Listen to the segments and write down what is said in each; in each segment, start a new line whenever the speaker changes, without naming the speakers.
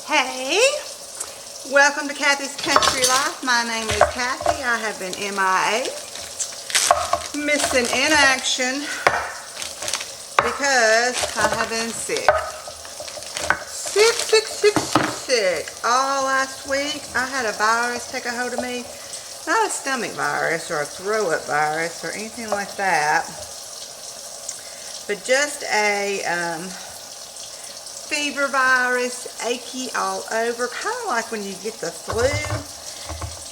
Hey, welcome to Kathy's Country Life. My name is Kathy. I have been MIA, missing in action, because I have been sick. Sick. All last week, I had a virus take a hold of me. Not a stomach virus or a throw-up virus or anything like that, but just a fever virus, achy all over, kind of like when you get the flu,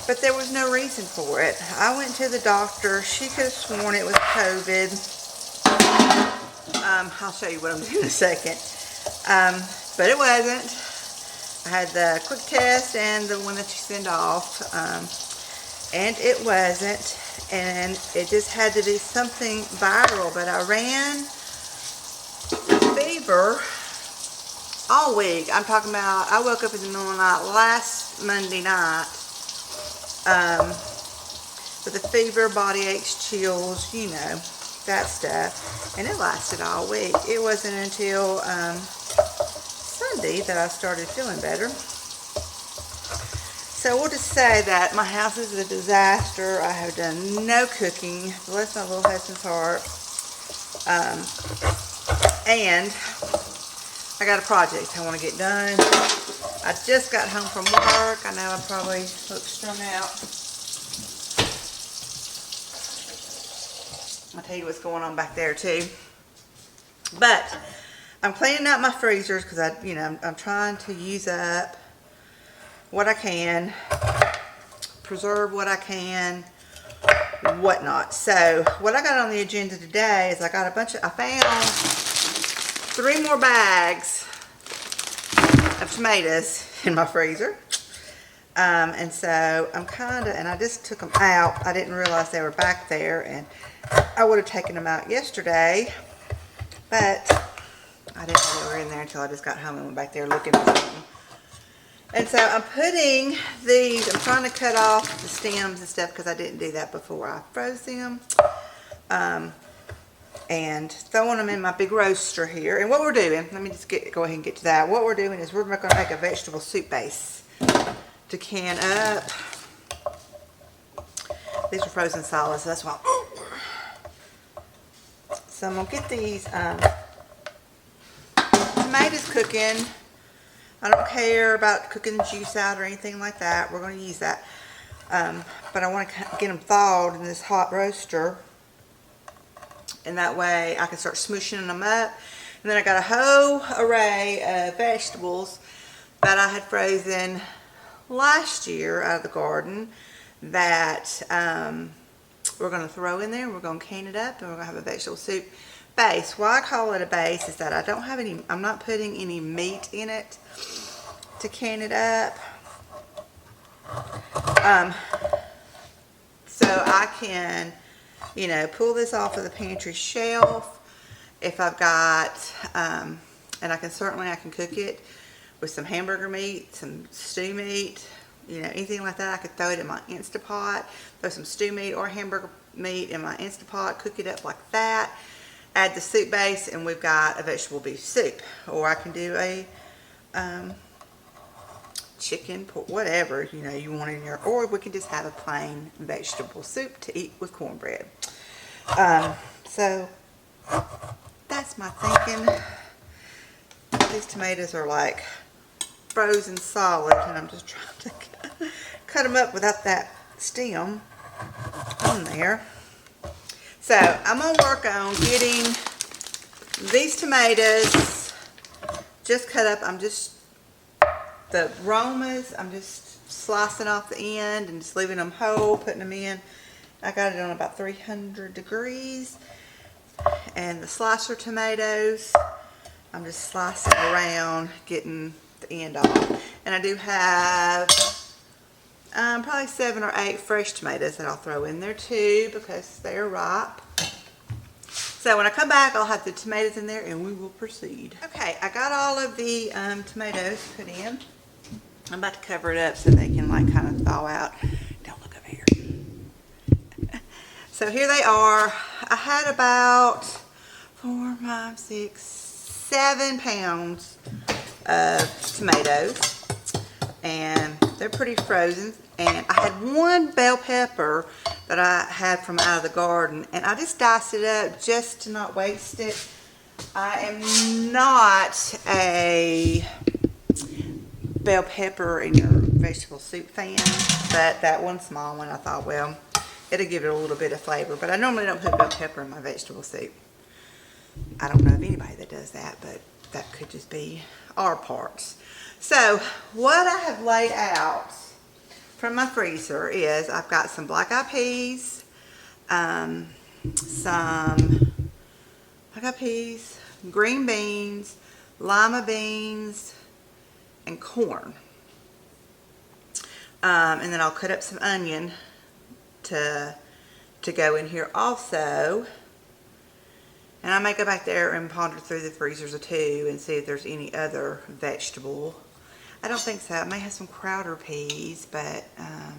but there was no reason for it. I went to the doctor. She could have sworn it was COVID. I'll show you what I'm doing in a second. But it wasn't. I had the quick test and the one that you send off, and it wasn't, and it just had to be something viral. But I ran fever all week. I'm talking about, I woke up in the middle of the night last Monday night with a fever, body aches, chills, you know, that stuff, and it lasted all week. It wasn't until Sunday that I started feeling better. So we'll just say that my house is a disaster. I have done no cooking, bless my little husband's heart, and I got a project I want to get done. I just got home from work. I know I probably look strung out. I'll tell you what's going on back there too. But I'm cleaning out my freezers because I'm trying to use up what I can, preserve what I can, whatnot. So what I got on the agenda today is I found 3 more bags of tomatoes in my freezer. And so and I just took them out. I didn't realize they were back there, and I would have taken them out yesterday, but I didn't know they were in there until I just got home and went back there looking for them. And so I'm putting these, I'm trying to cut off the stems and stuff because I didn't do that before I froze them. And throwing them in my big roaster here. And what we're doing, let me just go ahead and get to that. What we're doing is we're going to make a vegetable soup base to can up. These are frozen solids, so that's why. So I'm going to get these tomatoes cooking. I don't care about cooking the juice out or anything like that. We're going to use that. But I want to get them thawed in this hot roaster. And that way I can start smooshing them up. And then I got a whole array of vegetables that I had frozen last year out of the garden that we're going to throw in there. We're going to can it up, and we're going to have a vegetable soup base. Why I call it a base is that I'm not putting any meat in it to can it up. So I can, pull this off of the pantry shelf if I've got, and I can cook it with some hamburger meat, some stew meat, anything like that. I could throw it in my Instapot, throw some stew meat or hamburger meat in my Instapot, cook it up like that, add the soup base, and we've got a vegetable beef soup. Or I can do a chicken, pork, whatever you want in there, or we can just have a plain vegetable soup to eat with cornbread. So that's my thinking. These tomatoes are like frozen solid, and I'm just trying to cut them up without that stem on there. So I'm going to work on getting these tomatoes just cut up. The Romas, I'm just slicing off the end and just leaving them whole, putting them in. I got it on about 300 degrees. And the slicer tomatoes, I'm just slicing around, getting the end off. And I do have probably 7 or 8 fresh tomatoes that I'll throw in there too, because they're ripe. So when I come back, I'll have the tomatoes in there and we will proceed. Okay, I got all of the tomatoes put in. I'm about to cover it up so they can kind of thaw out. Don't look over here. So here they are. I had about 4, 5, 6, 7 pounds of tomatoes. and they're pretty frozen. And I had one bell pepper that I had from out of the garden, and I just diced it up just to not waste it. I am not a bell pepper in your vegetable soup fan, but that one small one I thought, well, it'll give it a little bit of flavor. But I normally don't put bell pepper in my vegetable soup. I don't know of anybody that does that, but that could just be our parts. So what I have laid out from my freezer is I've got some black eyed peas, green beans, lima beans, and corn. And then I'll cut up some onion to go in here also. And I may go back there and ponder through the freezers too and see if there's any other vegetable. I don't think so. I may have some Crowder peas, but I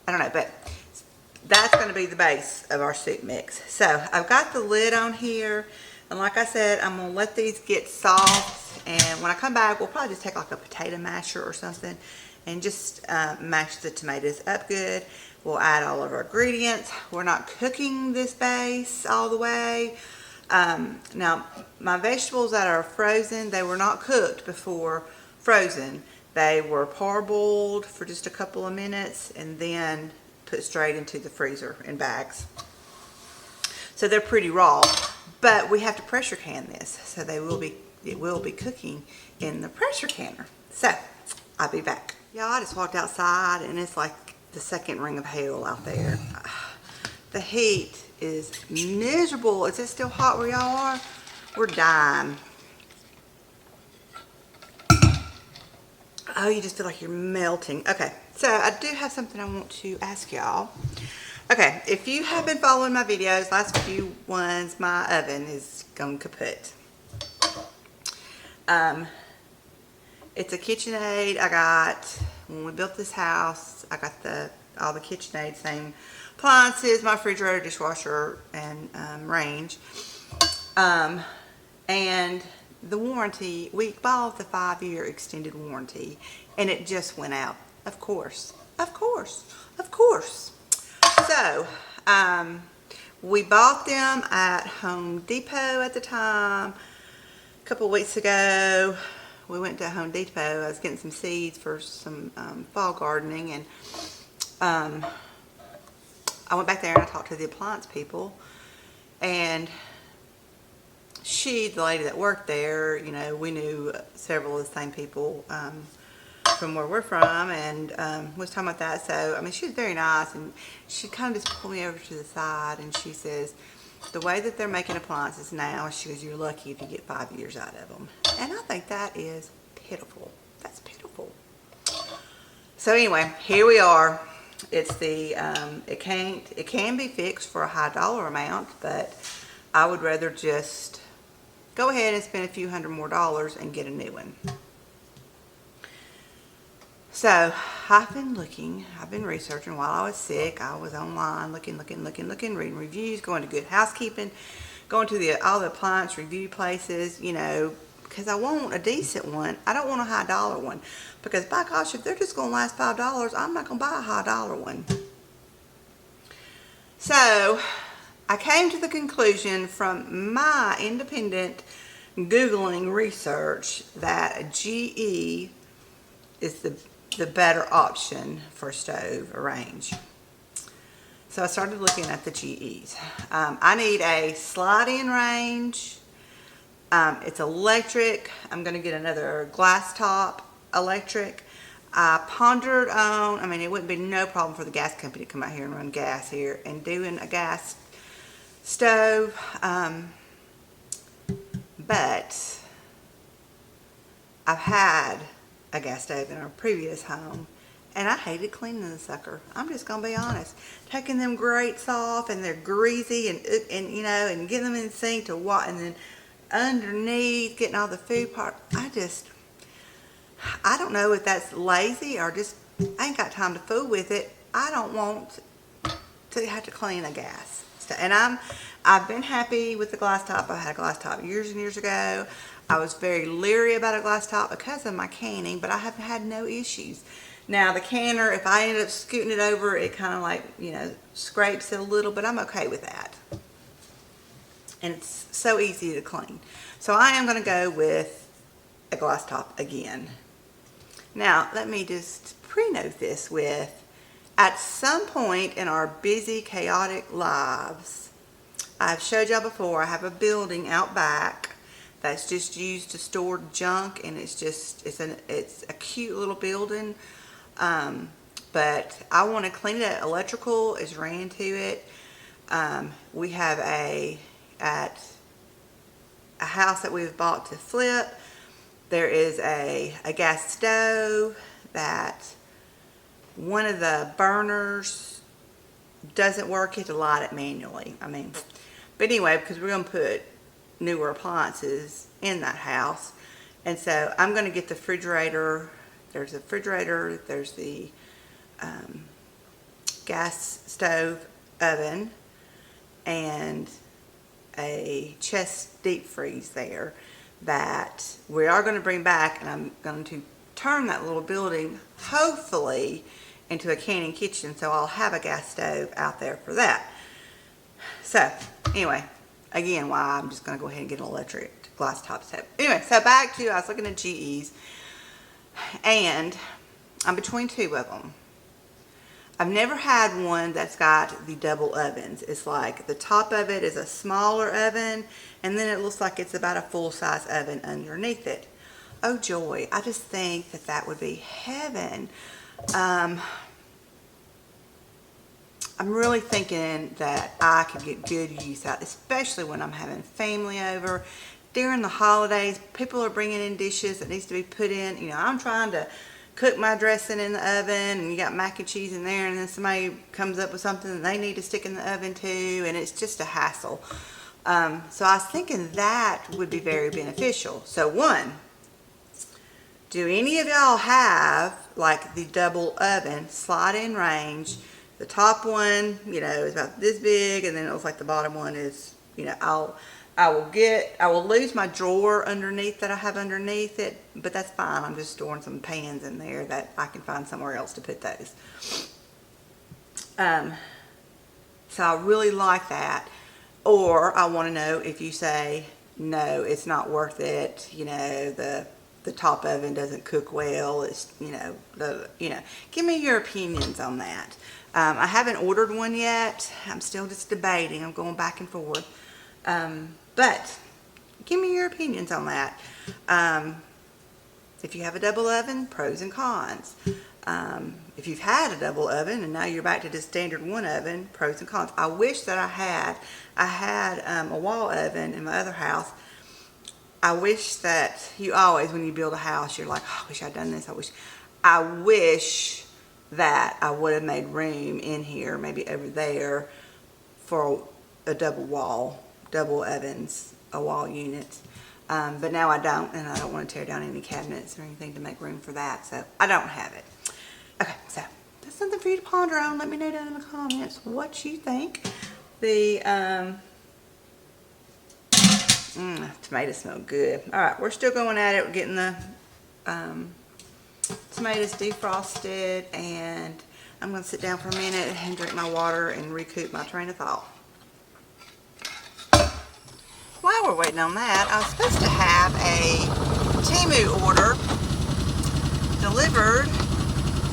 don't know. But that's going to be the base of our soup mix. So I've got the lid on here. And like I said, I'm going to let these get soft. And when I come back, we'll probably just take like a potato masher or something and just mash the tomatoes up good. We'll add all of our ingredients. We're not cooking this base all the way. Now, my vegetables that are frozen, they were not cooked before frozen. They were parboiled for just a couple of minutes and then put straight into the freezer in bags. So they're pretty raw, but we have to pressure can this. So it will be cooking in the pressure canner. So I'll be back. Y'all, I just walked outside and it's like the second ring of hell out there. The heat is miserable. Is it still hot where y'all are? We're dying. Oh, you just feel like you're melting. Okay, so I do have something I want to ask y'all. Okay, if you have been following my videos, last few ones, my oven is gone kaput. It's a KitchenAid I got when we built this house. I got all the KitchenAid same appliances, my refrigerator, dishwasher, and range. And the warranty, we bought the 5-year extended warranty, and it just went out. Of course. So, we bought them at Home Depot at the time. A couple of weeks ago, we went to Home Depot. I was getting some seeds for some fall gardening, and I went back there and I talked to the appliance people, and the lady that worked there, you know, we knew several of the same people from where we're from, and was talking about that. So, I mean, she was very nice, and she kind of just pulled me over to the side, and she says, the way that they're making appliances now, she goes, you're lucky if you get 5 years out of them. And I think that is pitiful. That's pitiful. So anyway, here we are. It's the, it can be fixed for a high dollar amount, but I would rather just go ahead and spend a few $100 more and get a new one. So I've been looking, I've been researching while I was sick. I was online looking, reading reviews, going to Good Housekeeping, going to all the appliance review places, you know, because I want a decent one. I don't want a high dollar one, because by gosh, if they're just going to last $5, I'm not going to buy a high dollar one. So I came to the conclusion from my independent Googling research that GE is the better option for stove or range. So I started looking at the GEs. I need a slide-in range. It's electric. I'm going to get another glass top electric. I pondered on, I mean, it wouldn't be no problem for the gas company to come out here and run gas here and doing a gas stove. But I've had a gas stove in our previous home, and I hated cleaning the sucker. I'm just gonna be honest. Taking them grates off, and they're greasy, and you know, and getting them in the sink to what, and then underneath getting all the food part. I don't know if that's lazy or just I ain't got time to fool with it. I don't want to have to clean a gas And I've been happy with the glass top. I had a glass top years and years ago. I was very leery about a glass top because of my canning, but I have had no issues. Now the canner, if I end up scooting it over, it kind of like, you know, scrapes it a little, but I'm okay with that. And it's so easy to clean. So I am going to go with a glass top again. Now let me just pre-note this with, at some point in our busy, chaotic lives, I've showed y'all before, I have a building out back that's just used to store junk, and it's a cute little building. But I want to clean it out. Electrical is ran to it. We have at a house that we've bought to flip, there is a gas stove that one of the burners doesn't work. You have to light it manually. But anyway, because we're going to put newer appliances in that house, and so I'm going to get the refrigerator. There's a refrigerator, there's the gas stove oven, and a chest deep freeze there that we are going to bring back, and I'm going to turn that little building hopefully into a canning kitchen, so I'll have a gas stove out there for that. So anyway, again, why I'm just going to go ahead and get an electric glass top stove. Anyway, so back to, I was looking at GE's, and I'm between two of them. I've never had one that's got the double ovens. It's like the top of it is a smaller oven, and then it looks like it's about a full-size oven underneath it. Oh joy, I just think that that would be heaven. I'm really thinking that I could get good use out, especially when I'm having family over. During the holidays, people are bringing in dishes that needs to be put in. You know, I'm trying to cook my dressing in the oven, and you got mac and cheese in there, and then somebody comes up with something that they need to stick in the oven too, and it's just a hassle. So I was thinking that would be very beneficial. So one, do any of y'all have like the double oven slide-in range? The top one, you know, is about this big, and then it looks like the bottom one is, you know, I will lose my drawer underneath that I have underneath it, but that's fine. I'm just storing some pans in there that I can find somewhere else to put those. So I really like that. Or I want to know if you say, no, it's not worth it. You know, the top oven doesn't cook well. It's, you know, give me your opinions on that. I haven't ordered one yet. I'm still just debating. I'm going back and forth. But give me your opinions on that. If you have a double oven, pros and cons. If you've had a double oven and now you're back to just standard one oven, pros and cons. I wish that I had a wall oven in my other house. I wish that you always, when you build a house, you're like, oh, I wish I'd done this. I wish that I would have made room in here, maybe over there, for a double ovens, a wall unit. But now I don't, and I don't want to tear down any cabinets or anything to make room for that, so I don't have it. Okay, so that's something for you to ponder on. Let me know down in the comments what you think. The tomatoes smell good. All right, we're still going at it. We're getting the tomatoes defrosted, and I'm going to sit down for a minute and drink my water and recoup my train of thought. While we're waiting on that, I was supposed to have a Temu order delivered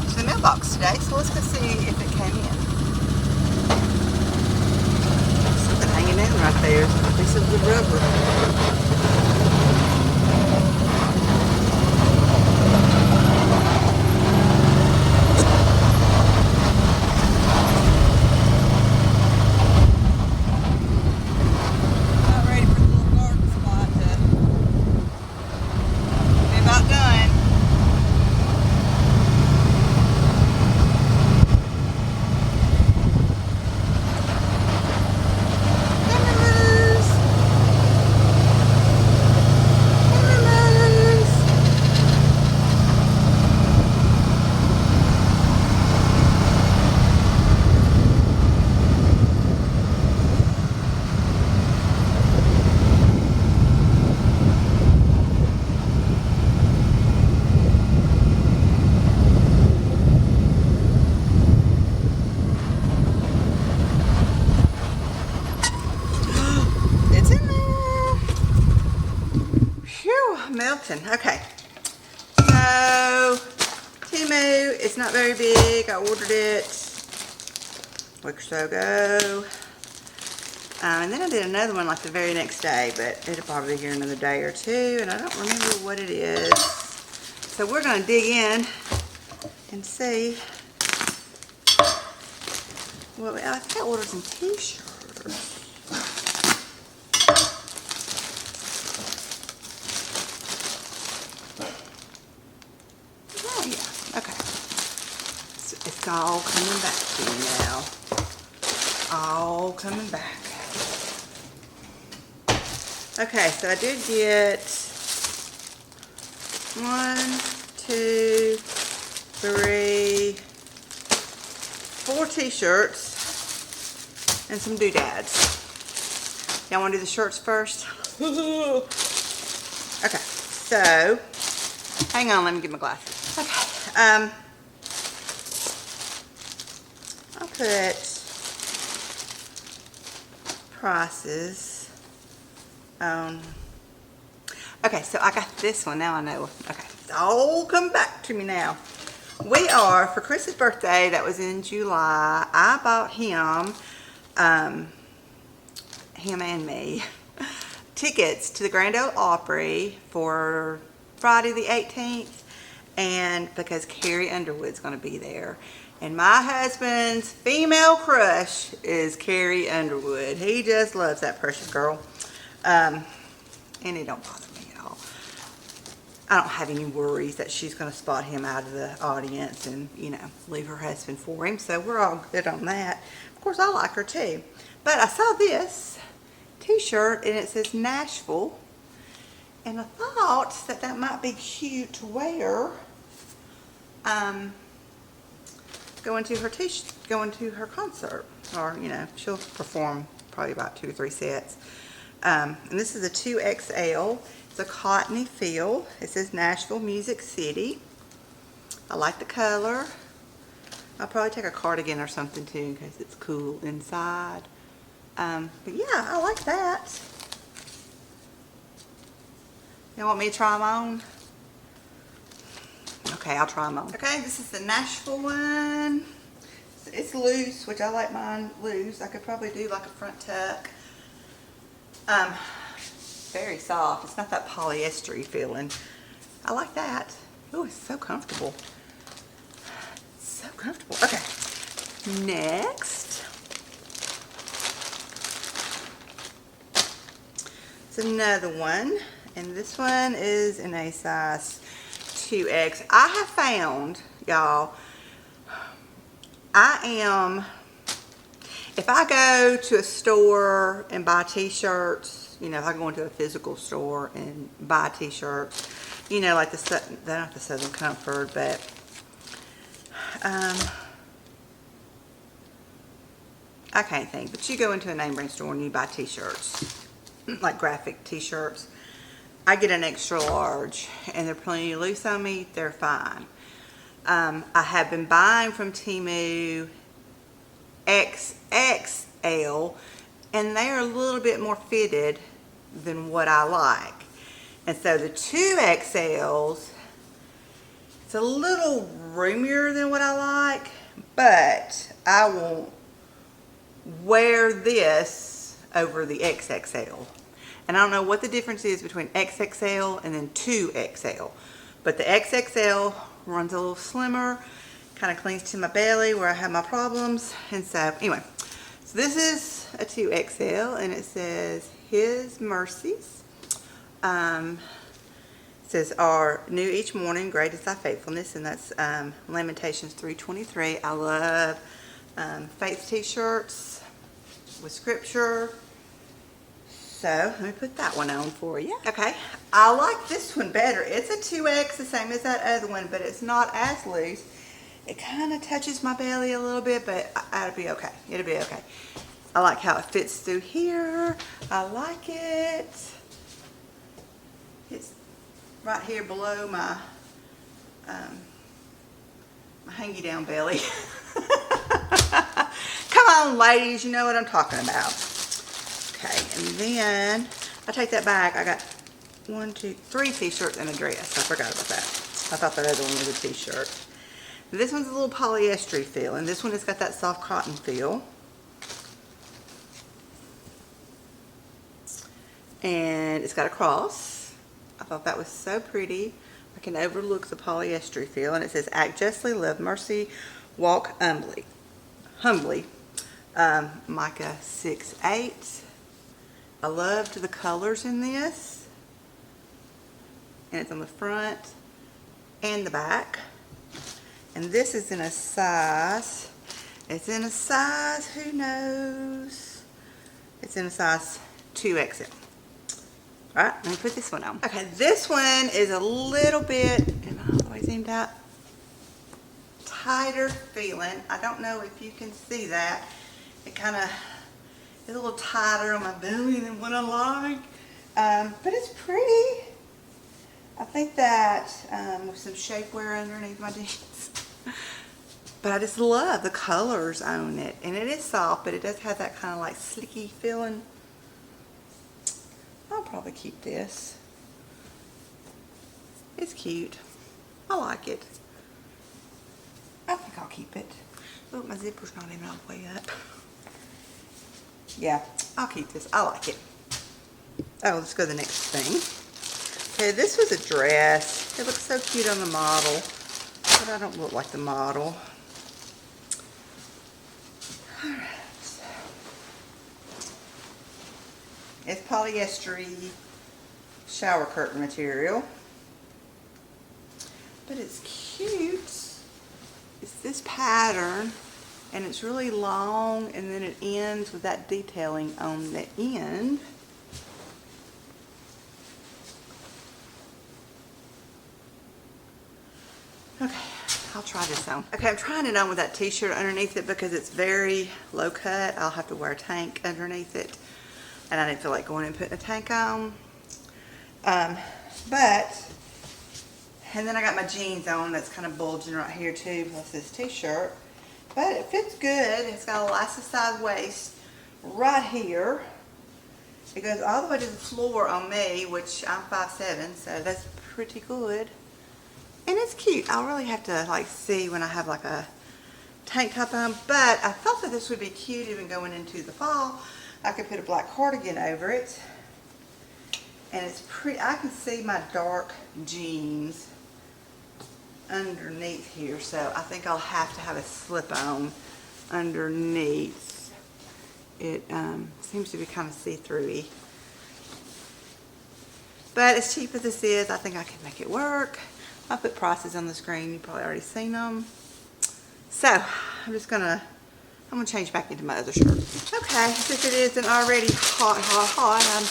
to the mailbox today, so let's go see if it came in. Something hanging in right there, a piece of the rubber. melting. Okay. So, Temu, it's not very big. I ordered it a week or so ago. And then I did another one like the very next day, but it'll probably be here another day or two, and I don't remember what it is. So we're going to dig in and see. Well, I think I ordered some t-shirts. Oh, yeah. Okay. So it's all coming back to me now. All coming back. Okay, so I did get 1, 2, 3, 4 t-shirts and some doodads. Y'all want to do the shirts first? Okay, so hang on, let me get my glasses. Okay, I'll put prices. Okay, so I got this one. Now I know. Okay, it's all come back to me now. We are, for Chris's birthday, that was in July, I bought him, him and me, tickets to the Grand Ole Opry for Friday the 18th, and because Carrie Underwood's going to be there. And my husband's female crush is Carrie Underwood. He just loves that precious girl. And it don't bother me at all. I don't have any worries that she's going to spot him out of the audience and, you know, leave her husband for him. So we're all good on that. Of course, I like her too. But I saw this t-shirt and it says Nashville. And I thought that that might be cute to wear. Going to her concert. Or, you know, she'll perform probably about 2 or 3 sets. And this is a 2XL. It's a cottony feel. It says Nashville Music City. I like the color. I'll probably take a cardigan or something too in case it's cool inside. But yeah, I like that. You want me to try them on? Okay, I'll try them on. Okay, this is the Nashville one. It's loose, which I like mine loose. I could probably do like a front tuck. Very soft. It's not that polyester-y feeling. I like that. Oh, it's so comfortable. So comfortable. Okay. Next. It's another one. And this one is in a size 2X. I have found, y'all, if I go to a store and buy t-shirts, you know, if I go into a physical store and buy t-shirts, you know, like they're not the Southern Comfort, but I can't think, but you go into a name brand store and you buy t-shirts, like graphic t-shirts. I get an extra large and they're plenty loose on me, they're fine. I have been buying from Temu XXL, and they're a little bit more fitted than what I like. And so the 2XLs, it's a little roomier than what I like, but I will wear this over the XXL. And I don't know what the difference is between XXL and then 2XL, but the XXL runs a little slimmer, kind of clings to my belly where I have my problems. And so anyway, so this is a 2XL and it says His Mercies. It says are new each morning, great is thy faithfulness, and that's Lamentations 3:23. I love faith t-shirts with scripture. So let me put that one on for you. Okay, I like this one better. It's a 2X, the same as that other one, but it's not as loose. It kind of touches my belly a little bit, but it'll be okay. It'll be okay. I like how it fits through here. I like it. It's right here below my my hangy down belly. Come on, ladies, you know what I'm talking about. Okay, and then I take that back. I got three t-shirts and a dress. I forgot about that. I thought that other one was a t-shirt. This one's a little polyester feel, and this one has got that soft cotton feel. And it's got a cross. I thought that was so pretty. I can overlook the polyester feel, and it says, "Act justly, love mercy, walk humbly." Micah 6:8. I loved the colors in this, and it's on the front and the back. And this is in a size, it's in a size, who knows? It's in a size 2XL. All right, let me put this one on. Okay, this one is a little bit, am I all the way zoomed out? Tighter feeling. I don't know if you can see that. It kind of is a little tighter on my belly than what I like. But it's pretty. I think that with some shapewear underneath my jeans. But I just love the colors on it. And it is soft, but it does have that kind of like slicky feeling. I'll probably keep this. It's cute. I like it. I think I'll keep it. Oh, my zipper's not even all the way up. Yeah, I'll keep this. I like it. Oh, let's go to the next thing. Okay, this was a dress. It looks so cute on the model, but I don't look like the model. All right. It's polyester-y shower curtain material, but it's cute. It's this pattern, and it's really long, and then it ends with that detailing on the end. Okay, I'll try this on. Okay, I'm trying it on with that t-shirt underneath it because it's very low cut. I'll have to wear a tank underneath it, and I didn't feel like going and putting a tank on. And then I got my jeans on that's kind of bulging right here too, plus this t-shirt. But it fits good. It's got a elasticized waist right here. It goes all the way to the floor on me, which I'm 5'7", so that's pretty good. And it's cute. I'll really have to like see when I have like a tank top on, but I thought that this would be cute even going into the fall. I could put a black cardigan over it. And it's pretty, I can see my dark jeans underneath here, so I think I'll have to have a slip-on underneath. It seems to be kind of see-through-y. But as cheap as this is, I think I can make it work. I'll put prices on the screen. You've probably already seen them. So, I'm gonna change back into my other shirt. Okay, since it isn't already hot, I'm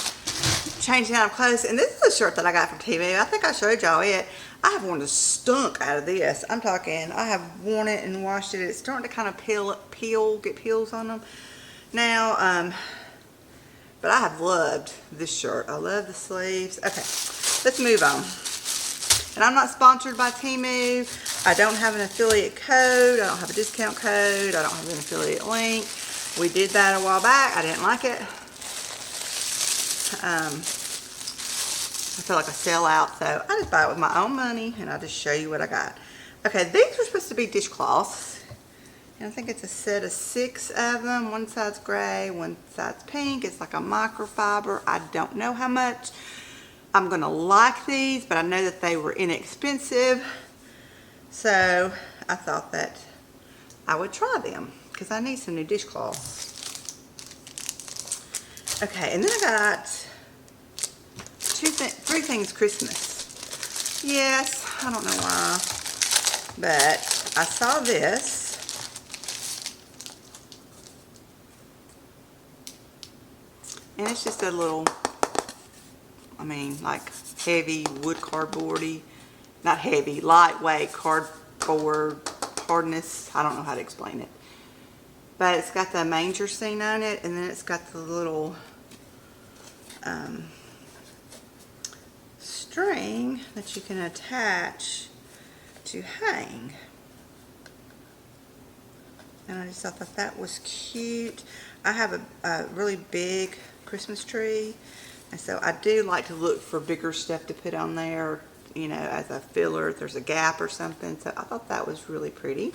changing out of clothes. And this is a shirt that I got from Temu. I think I showed y'all it. I have worn the stunk out of this. I'm talking, I have worn it and washed it. It's starting to kind of get peels on them now. But I have loved this shirt. I love the sleeves. Okay, let's move on. And I'm not sponsored by Temu. I don't have an affiliate code. I don't have a discount code. I don't have an affiliate link. We did that a while back. I didn't like it. I feel like a sellout, so I just buy it with my own money, and I'll just show you what I got. Okay, these were supposed to be dishcloths, and I think it's a set of 6 of them. One side's gray, one side's pink. It's like a microfiber. I don't know how much I'm gonna like these, but I know that they were inexpensive, so I thought that I would try them because I need some new dishcloths. Okay, and then I got 3 things Christmas. Yes, I don't know why, but I saw this. And it's just a little, I mean, like heavy wood cardboardy, not heavy, lightweight cardboard hardness. I don't know how to explain it. But it's got the manger scene on it, and then it's got the little string that you can attach to hang. And I just thought that that was cute. I have a really big Christmas tree, And so I do like to look for bigger stuff to put on there, you know, as a filler if there's a gap or something. So I thought that was really pretty.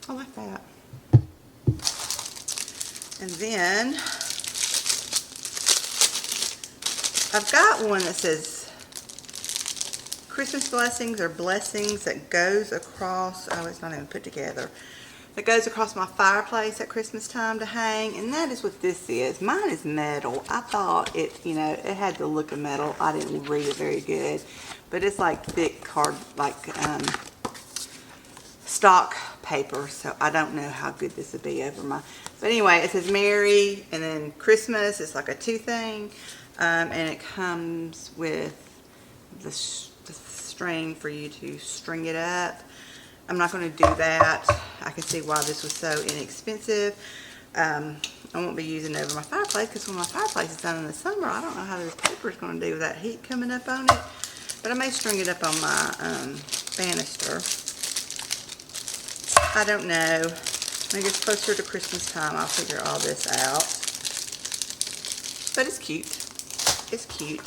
I like that. And then I've got one that says Christmas blessings or blessings that goes across, oh, it's not even put together, that goes across my fireplace at Christmas time to hang, and that is what this is. Mine is metal. I thought it, you know, it had the look of metal. I didn't read it very good, but it's like thick card, like stock paper, so I don't know how good this would be over my, but anyway, it says Merry and then Christmas. It's like a 2 thing, and it comes with the string for you to string it up. I'm not going to do that. I can see why this was so inexpensive. I won't be using it over my fireplace because when my fireplace is done in the summer, I don't know how this paper is going to do with that heat coming up on it, but I may string it up on my banister. I don't know. When it gets closer to Christmas time, I'll figure all this out. But it's cute. It's cute.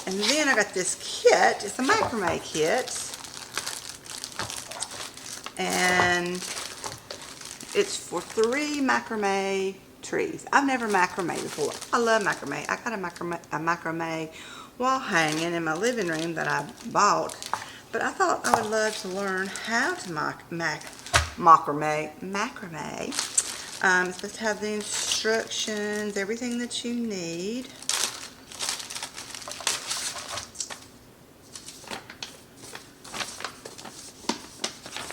And then I got this kit. It's a macrame kit. And it's for 3 macrame trees. I've never macrame before. I love macrame. I got a macrame wall hanging in my living room that I bought. But I thought I would love to learn how to macrame. It's supposed to have the instructions, everything that you need.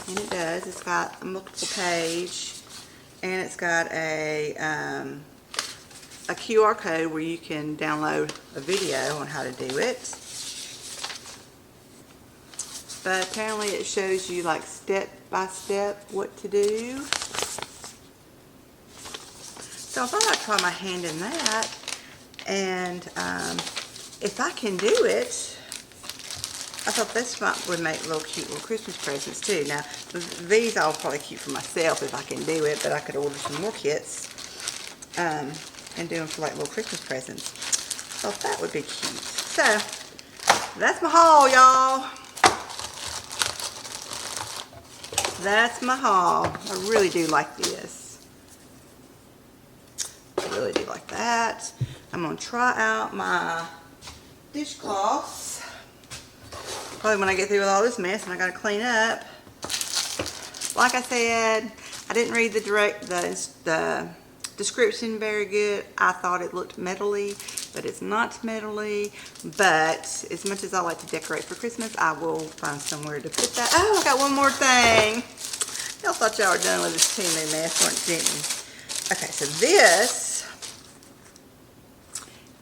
And it does. It's got a multiple page, and it's got a QR code where you can download a video on how to do it. But apparently it shows you like step by step what to do. So I thought I'd try my hand in that, and if I can do it, I thought this would make little cute little Christmas presents too. Now these I'll probably keep for myself if I can do it, but I could order some more kits and do them for like little Christmas presents. So that would be cute. So that's my haul, y'all. That's my haul. I really do like this. I really do like that. I'm going to try out my dishcloths. Probably when I get through with all this mess and I got to clean up. Like I said, I didn't read the description very good. I thought it looked metally, but it's not metally. But as much as I like to decorate for Christmas, I will find somewhere to put that. Oh, I got one more thing. Y'all thought y'all were done with this Temu mess, weren't you? Okay, so this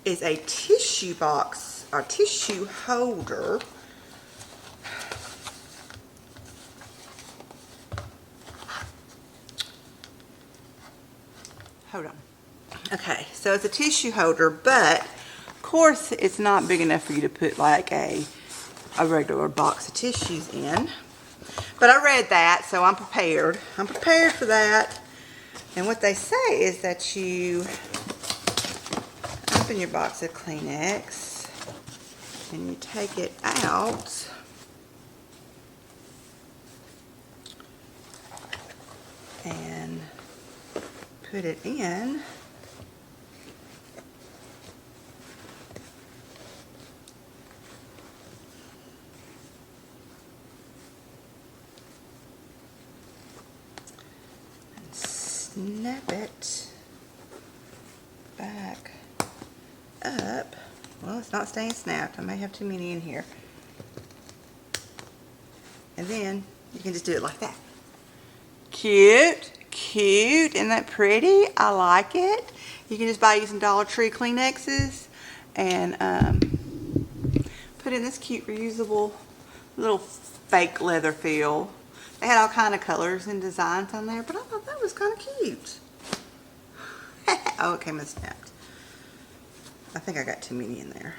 is a tissue box or tissue holder. Hold on. Okay, so it's a tissue holder, but of course it's not big enough for you to put like a regular box of tissues in. But I read that, so I'm prepared. I'm prepared for that. And what they say is that you open your box of Kleenex and you take it out. And put it in. And snap it back up. Well, it's not staying snapped. I may have too many in here. And then you can just do it like that. Cute. Cute. Isn't that pretty? I like it. You can just buy you some Dollar Tree Kleenexes and put in this cute reusable little fake leather feel. They had all kind of colors and designs on there, but I thought that was kind of cute. Oh, it came unsnapped. I think I got too many in there.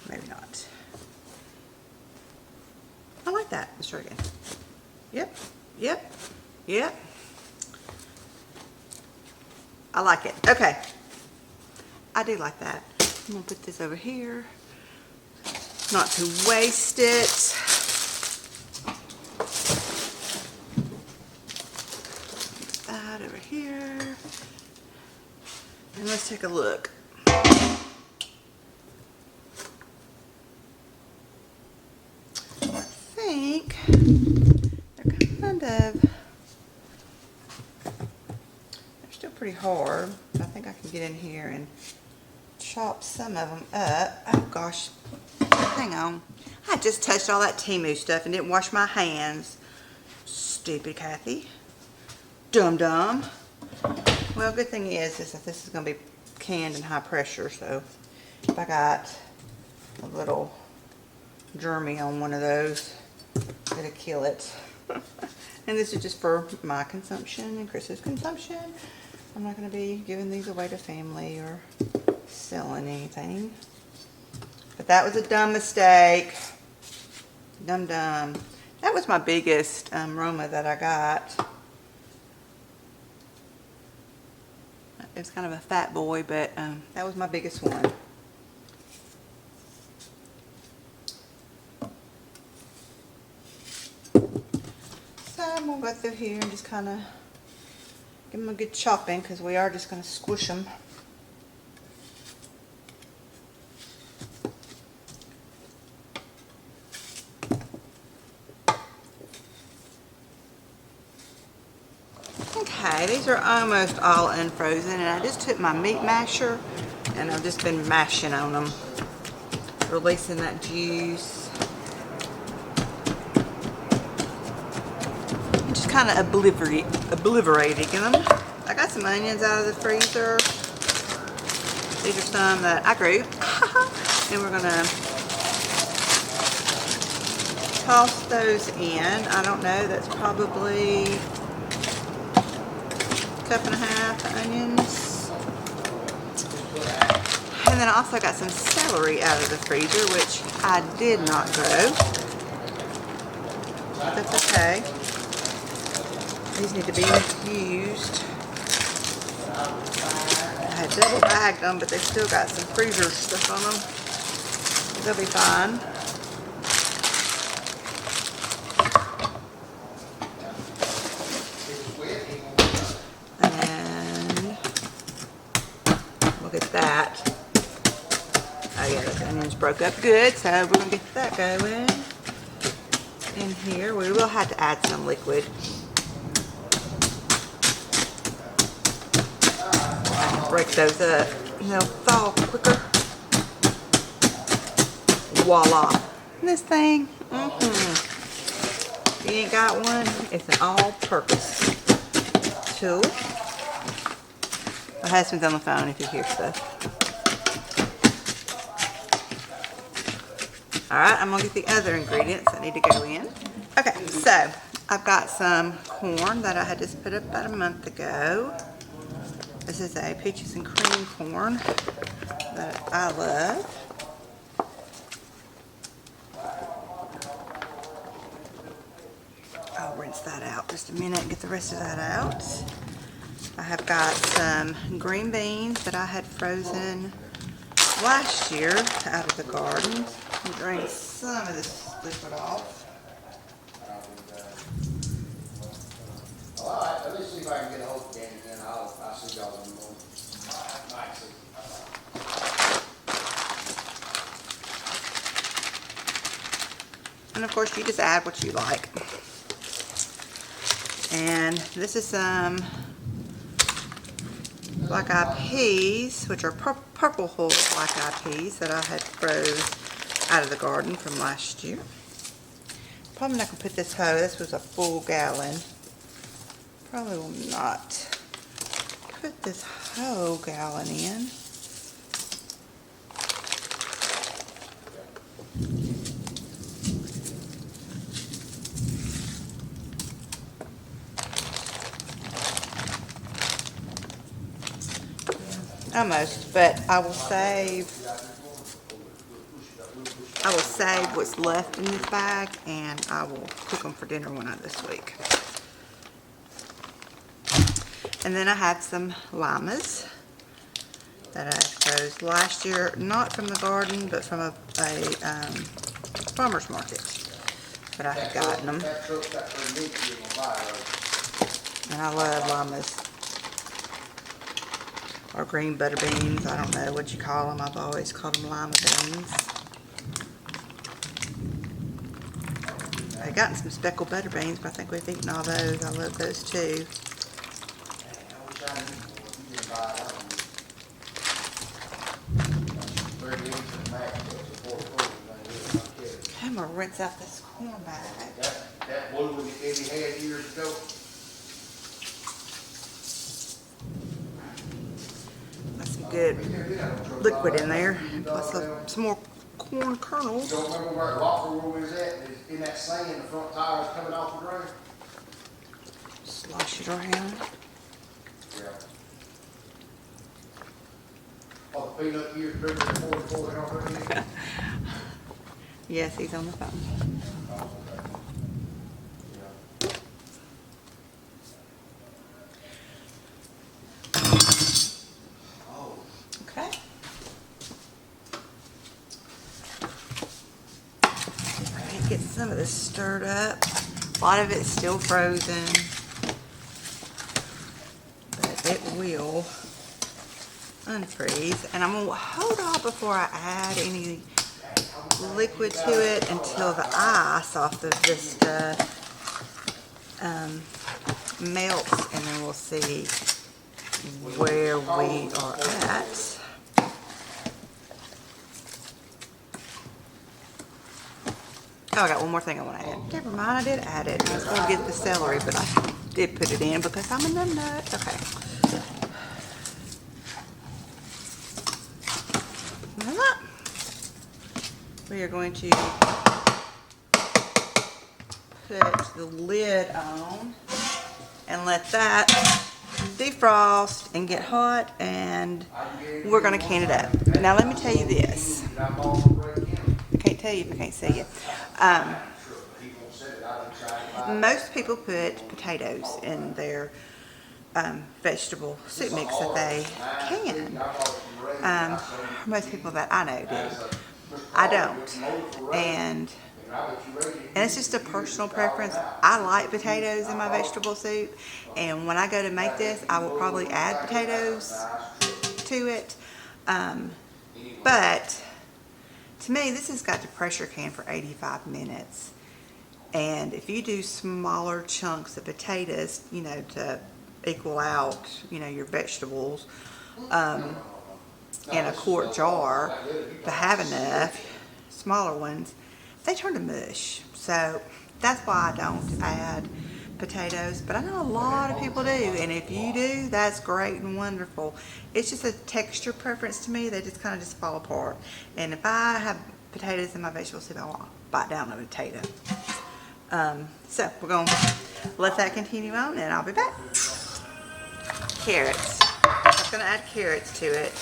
Maybe not. I like that. Let's try again. Yep. Yep. Yep. I like it. Okay. I do like that. I'm gonna put this over here, not to waste it. That over here. And let's take a look. I think they're kind of, they're still pretty hard. I think I can get in here and chop some of them up. Oh gosh, hang on. I just touched all that Temu stuff and didn't wash my hands. Stupid Kathy. Dum dum. Well, good thing is that this is going to be canned in high pressure, so if I got a little germy on one of those, it'll kill it. And this is just for my consumption and Chris's consumption. I'm not going to be giving these away to family or selling anything. But that was a dumb mistake. Dum dum. That was my biggest Roma that I got. It was kind of a fat boy, but that was my biggest one. So I'm going to go through here and just kind of give them a good chopping, because we are just going to squish them. Okay, these are almost all unfrozen, and I just took my meat masher and I've just been mashing on them, releasing that juice. And just kind of obliterating them. I got some onions out of the freezer. These are some that I grew. And we're gonna toss those in. I don't know, that's probably cup and a half of onions. And then I also got some celery out of the freezer, which I did not grow. But that's okay. These need to be infused. I had double bagged them, but they still got some freezer stuff on them. They'll be fine. That. Oh yeah, the onions broke up good, so we're going to get that going. In here, we will have to add some liquid. Break those up, and they'll thaw quicker. Voila. And this thing, if you ain't got one, it's an all-purpose tool. My husband's on the phone if you hear stuff. Alright, I'm going to get the other ingredients that need to go in. Okay, so I've got some corn that I had just put up about a month ago. This is a peaches and cream corn that I love. I'll rinse that out just a minute and get the rest of that out. I have got some green beans that I had frozen last year out of the garden. I'm drain some of this liquid off.
Alright, let me see if I can get a hold of Danny, and then I'll see y'all in the morning.
And of course you just add what you like. And this is some black-eyed peas, which are purple hull black-eyed peas that I had froze out of the garden from last year. Probably not going to put this whole, this was a full gallon. Probably will not put this whole gallon in. Almost, but I will save what's left in this bag, and I will cook them for dinner one night this week. And then I have some limas. that I froze last year, not from the garden, but from a farmer's market. But I had gotten them.
That truck got pretty neat in my fire.
And I love llamas. Or green butter beans. I don't know what you call them. I've always called them lima beans. I've gotten some speckled butter beans, but I think we've eaten all those. I love those too. I'm gonna rinse out this corn bag.
That blue one that Eddie had years ago.
That's some good liquid in there. Plus some more corn kernels.
You don't remember where the locker room is at? It's in that sand, the front tire is coming off the ground.
Slosh it around.
Yeah. Oh, the peanut years bigger than 44 already.
Yes, he's on the phone.
Oh, okay. Yeah. Oh.
Okay. Alright, get some of this stirred up. A lot of it's still frozen, but it will unfreeze. And I'm gonna hold off before I add any liquid to it until the ice off of this stuff melts, and then we'll see where we are at. Oh, I got one more thing I want to add. Never mind, I did add it. I was going to get the celery, but I did put it in because I'm a numbnut. Okay. We are going to put the lid on and let that defrost and get hot, and we're going to can it up. Now let me tell you this. I can't tell you if I can't see it. Most people put potatoes in their vegetable soup mix that they can. Most people that I know do. I don't. And it's just a personal preference. I like potatoes in my vegetable soup, and when I go to make this, I will probably add potatoes to it. But to me, this has got to pressure can for 85 minutes. And if you do smaller chunks of potatoes, you know, to equal out, you know, your vegetables, in a quart jar to have enough, smaller ones, they turn to mush. So that's why I don't add potatoes, but I know a lot of people do, and if you do, that's great and wonderful. It's just a texture preference to me. They just kind of just fall apart. And if I have potatoes in my vegetable soup, I won't bite down a potato. So we're going to let that continue on, and I'll be back. Carrots. I'm going to add carrots to it.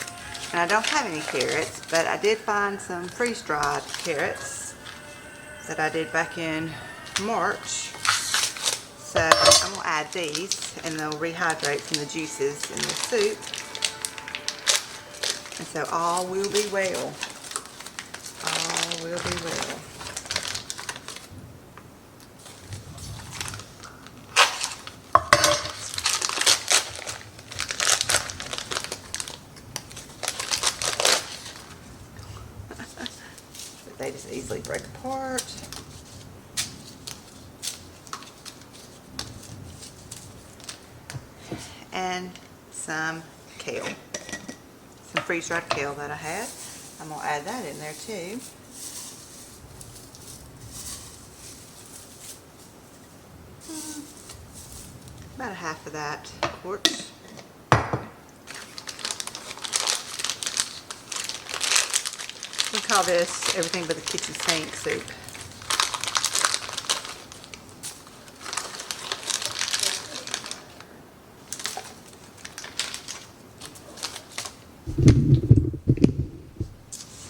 And I don't have any carrots, but I did find some freeze-dried carrots that I did back in March. So I'm going to add these, and they'll rehydrate from the juices in the soup. And so all will be well. All will be well. They just easily break apart. And some kale. Some freeze-dried kale that I had. I'm going to add that in there too. About a half of that quart. We call this everything but the kitchen sink soup.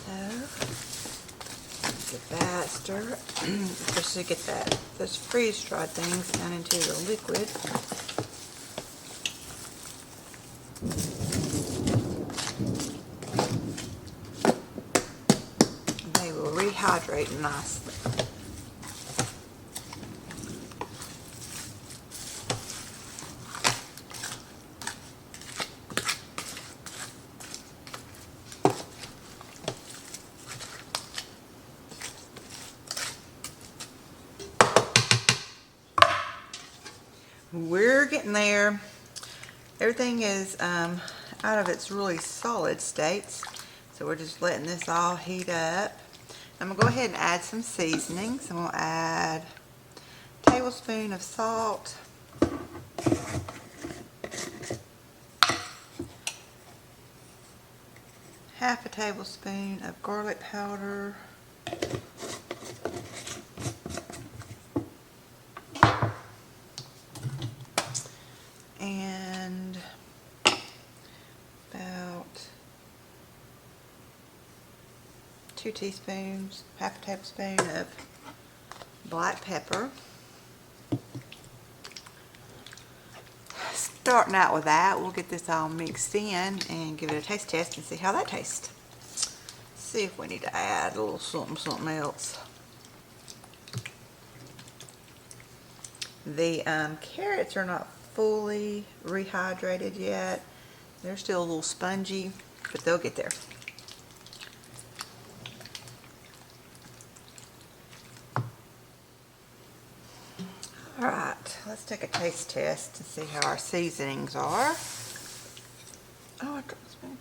So, get that, stir it. Especially get those freeze-dried things down into the liquid. They will rehydrate nicely. We're getting there. Everything is out of its really solid states, so we're just letting this all heat up. I'm gonna go ahead and add some seasonings. I'm gonna add a tablespoon of salt, half a tablespoon of garlic powder, and about 2 teaspoons, half a tablespoon of black pepper. Starting out with that, we'll get this all mixed in and give it a taste test and see how that tastes. See if we need to add a little something else. The carrots are not fully rehydrated yet. They're still a little spongy, but they'll get there. Alright, let's take a taste test to see how our seasonings are. Oh, I dropped the spoon.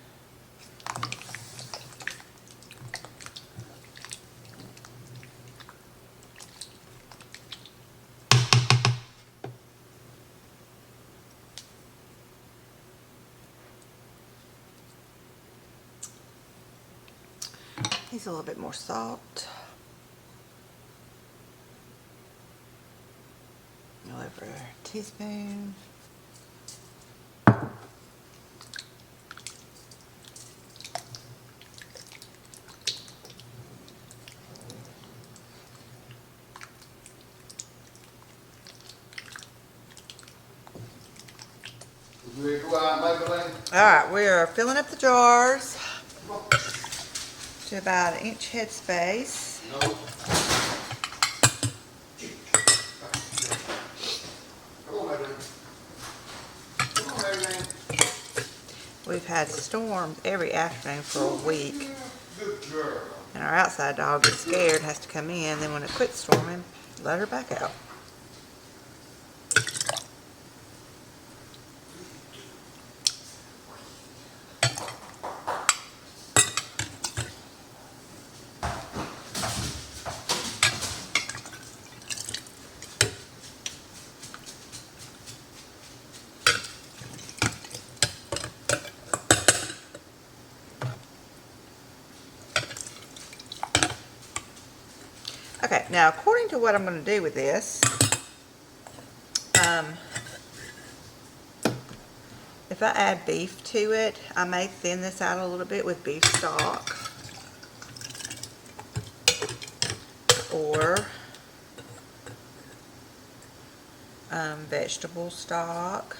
Needs a little bit more salt. Over a teaspoon.
We go out and make a lane.
Alright, we are filling up the jars to about 1 inch headspace.
No.
We've had storms every afternoon for a week,
Good girl.
and our outside dog gets scared, has to come in, then when it quits storming, let her back out. Okay, now according to what I'm going to do with this, if I add beef to it, I may thin this out a little bit with beef stock, or vegetable stock,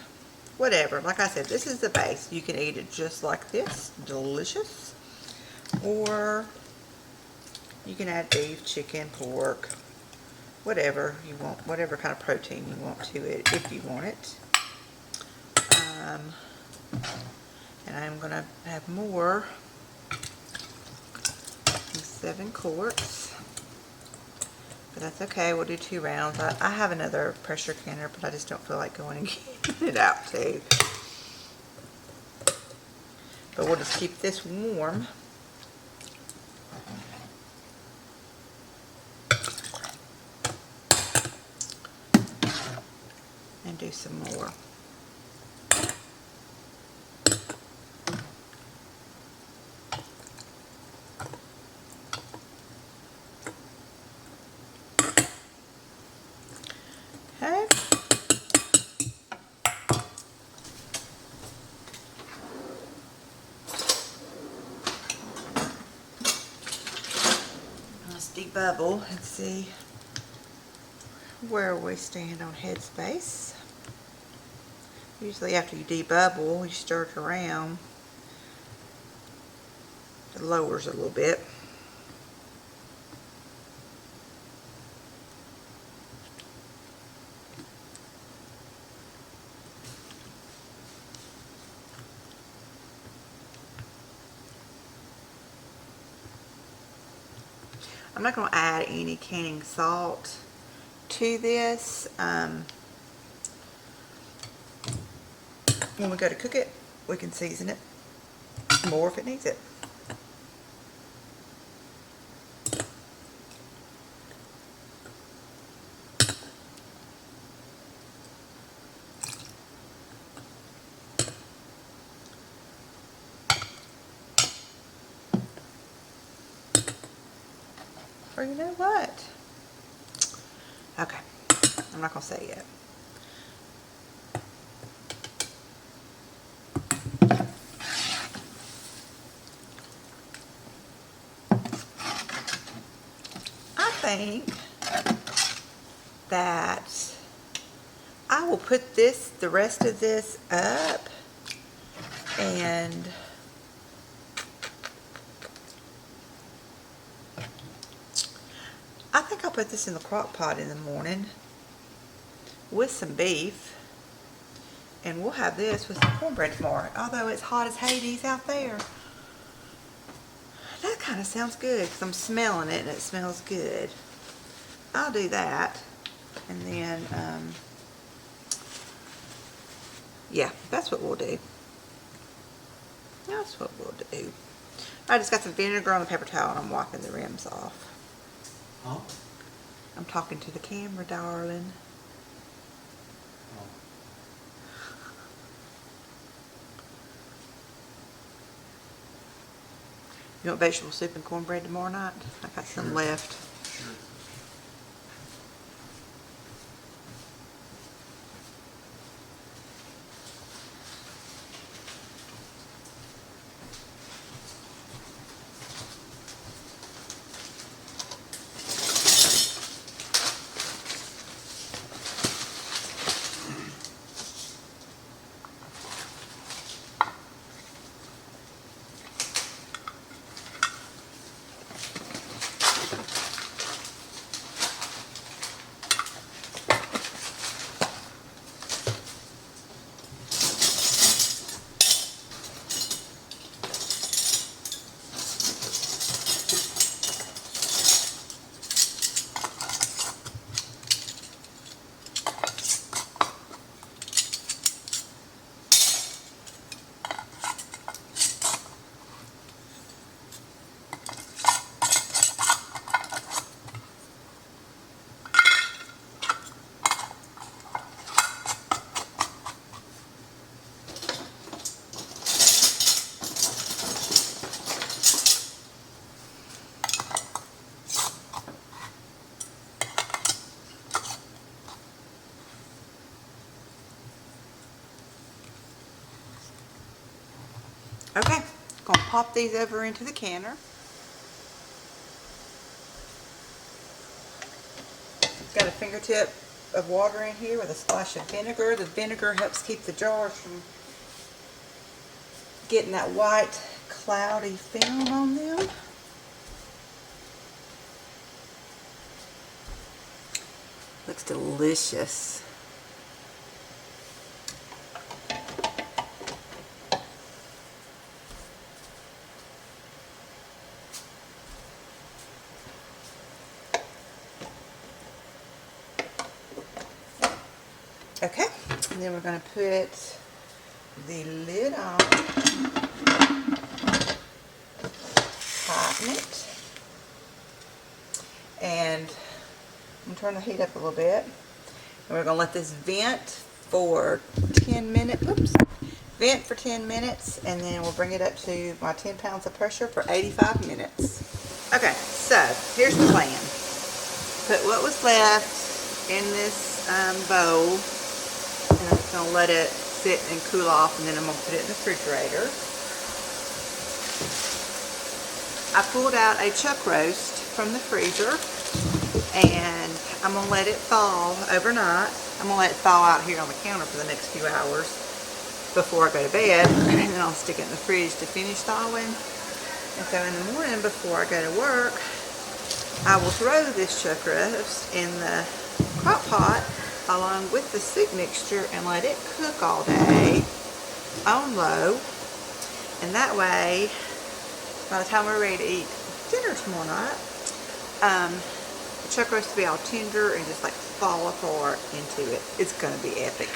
whatever. Like I said, this is the base. You can eat it just like this, delicious, or you can add beef, chicken, pork, whatever you want, whatever kind of protein you want to it, if you want it. And I'm going to have more, 7 quarts, but that's okay. We'll do 2 rounds. I have another pressure canner, but I just don't feel like going and getting it out too. But we'll just keep this warm. And do some more. Okay. Let's debubble and see where we stand on headspace. Usually after you debubble, you stir it around. It lowers a little bit. I'm not going to add any canning salt to this. When we go to cook it, we can season it more if it needs it. Or you know what? Okay, I'm not going to say it yet. I think that I will put the rest of this up, and I think I'll put this in the crock pot in the morning with some beef, and we'll have this with some cornbread tomorrow, although it's hot as Hades out there. That kind of sounds good because I'm smelling it and it smells good. I'll do that, and then yeah, that's what we'll do. That's what we'll do. I just got some vinegar on the paper towel and I'm wiping the rims off.
Huh?
I'm talking to the camera, darling. You want vegetable soup and cornbread tomorrow night? I got some left.
Sure.
Okay, gonna pop these over into the canner. Got a fingertip of water in here with a splash of vinegar. The vinegar helps keep the jars from getting that white cloudy film on them. Looks delicious. Okay, and then we're going to put the lid on, tighten it, and I'm going to turn the heat up a little bit. And we're going to let this vent for 10 minutes. Oops. Vent for 10 minutes, and then we'll bring it up to my 10 pounds of pressure for 85 minutes. Okay, so here's the plan. Put what was left in this bowl, and I'm just going to let it sit and cool off, and then I'm going to put it in the refrigerator. I pulled out a chuck roast from the freezer, and I'm going to let it thaw overnight. I'm going to let it thaw out here on the counter for the next few hours before I go to bed, and then I'll stick it in the fridge to finish thawing. And so in the morning before I go to work, I will throw this chuck roast in the crock pot along with the soup mixture and let it cook all day on low. And that way, by the time we're ready to eat dinner tomorrow night, the chuck roast to be all tender and just like fall apart into it. It's gonna be epic.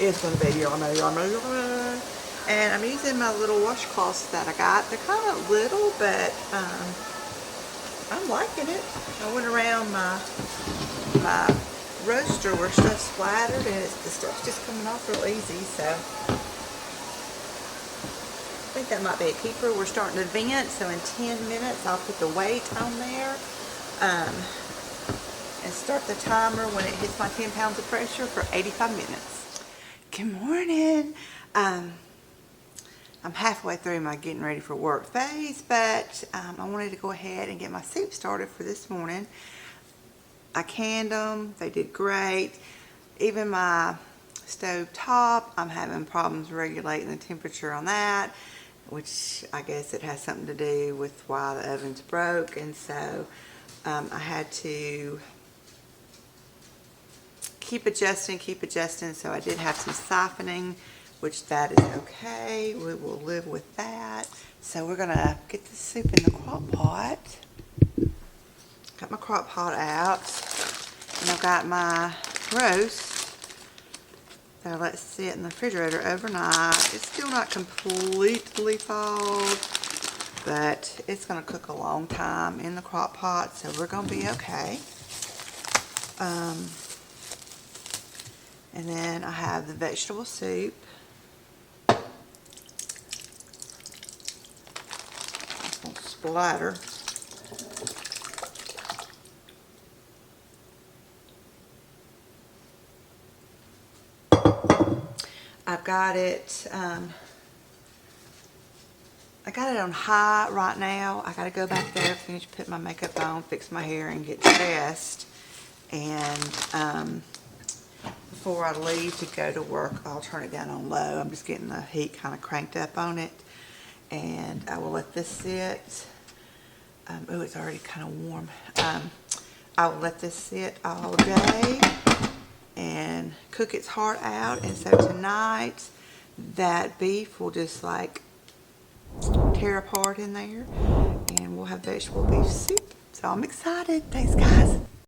It's gonna be yummy, yummy, yummy. And I'm using my little washcloths that I got. They're kind of little, but I'm liking it. I went around my roaster where stuff's splattered, and the stuff's just coming off real easy, so I think that might be a keeper. We're starting to vent, so in 10 minutes I'll put the weight on there and start the timer when it hits my 10 pounds of pressure for 85 minutes. Good morning. I'm halfway through my getting ready for work phase, but I wanted to go ahead and get my soup started for this morning. I canned them. They did great. Even my stove top, I'm having problems regulating the temperature on that, which I guess it has something to do with why the oven's broke, and so I had to keep adjusting, so I did have some siphoning, which that is okay. We will live with that. So we're gonna get the soup in the crock pot. Got my crock pot out, and I've got my roast that I let sit in the refrigerator overnight. It's still not completely thawed, but it's gonna cook a long time in the crock pot, so we're gonna be okay. And then I have the vegetable soup. It's gonna splatter. I've got it, I got it on high right now. I gotta go back there, finish putting my makeup on, fix my hair, and get dressed. And before I leave to go to work, I'll turn it down on low. I'm just getting the heat kind of cranked up on it. And I will let this sit. Oh, it's already kind of warm. I will let this sit all day and cook its heart out. And so tonight, that beef will just like tear apart in there, and we'll have vegetable beef soup. So I'm excited. Thanks, guys.